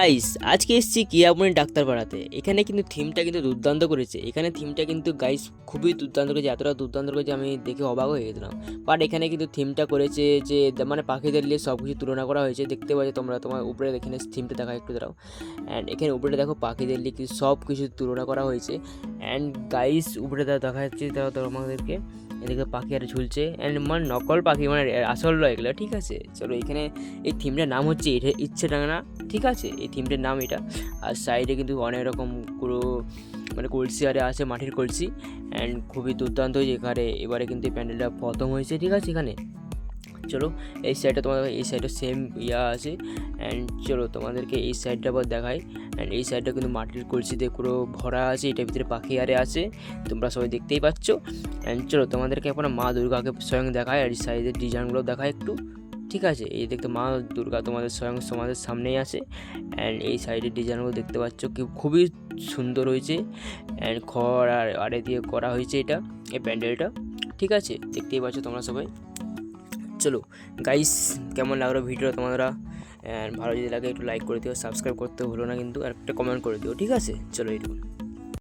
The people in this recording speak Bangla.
গাইস আজকে এসেছি কিয়ামনি ডাক্তারপাড়াতে। এখানে কিন্তু থিমটা কিন্তু দুর্দান্ত করেছে। এখানে থিমটা কিন্তু গাইস খুবই দুর্দান্ত করেছে, এতটা দুর্দান্ত করেছে আমি দেখে অবাক হয়ে গেছিলাম। বাট এখানে কিন্তু থিমটা করেছে যে মানে পাখিদের নিয়ে সব কিছু তুলনা করা হয়েছে। দেখতে পাচ্ছ তোমরা, তোমার উপরে এখানে থিমটা দেখা একটু দাঁড়াও। অ্যান্ড এখানে উপরে দেখো পাখিদের নিয়ে কিন্তু সব কিছু তুলনা করা হয়েছে। অ্যান্ড গাইস উপরে দেখা যাচ্ছে তারা তোমাদেরকে এদিকে পাখি আর ঝুলছে। অ্যান্ড মানে নকল পাখি, মানে আসল নয় এগুলো, ঠিক আছে। চলো এখানে এই থিমটার নাম হচ্ছে ইচ্ছে ডাঙা, ঠিক আছে, এই থিমটার নাম এটা। আর সাইডে কিন্তু অনেক রকম পুরো মানে কলসি আরে আছে, মাটির কলসি। অ্যান্ড খুবই দুর্দান্ত হয়েছে এখানে। এবারে কিন্তু এই প্যান্ডেলটা প্রথম হয়েছে, ঠিক আছে। এখানে চলো এই সাইডটা তোমাদের, এই সাইডটা সেম ইয়া আছে। অ্যান্ড চলো তোমাদেরকে এই সাইডটা আবার দেখাই। অ্যান্ড এই সাইডটা কিন্তু মাটির কলসিতে পুরো ভরা আছে, এটার ভিতরে পাখি আরে আছে, তোমরা সবাই দেখতেই পাচ্ছ। অ্যান্ড চলো তোমাদেরকে এখন মা দুর্গাকে স্বয়ং দেখায়, আর এই সাইডের ডিজাইনগুলো দেখায় একটু, ঠিক আছে। এই দেখতে মা দুর্গা তোমাদের স্বয়ং তোমাদের সামনেই আছে। অ্যান্ড এই সাইডের ডিজাইনগুলো দেখতে পাচ্ছ কি খুবই সুন্দর হয়েছে। অ্যান্ড খড় আর আরে দিয়ে করা হয়েছে এটা, এই প্যান্ডেলটা, ঠিক আছে, দেখতেই পাচ্ছ তোমরা সবাই। চলো গাইস, কেমন লাগলো ভিডিও তোমরা? ভালো যদি লাগে একটু লাইক করে দিও, সাবস্ক্রাইব করতে ভুলো না কিন্তু, আর একটা কমেন্ট করে দিও, ঠিক আছে। চলো এইটুকু।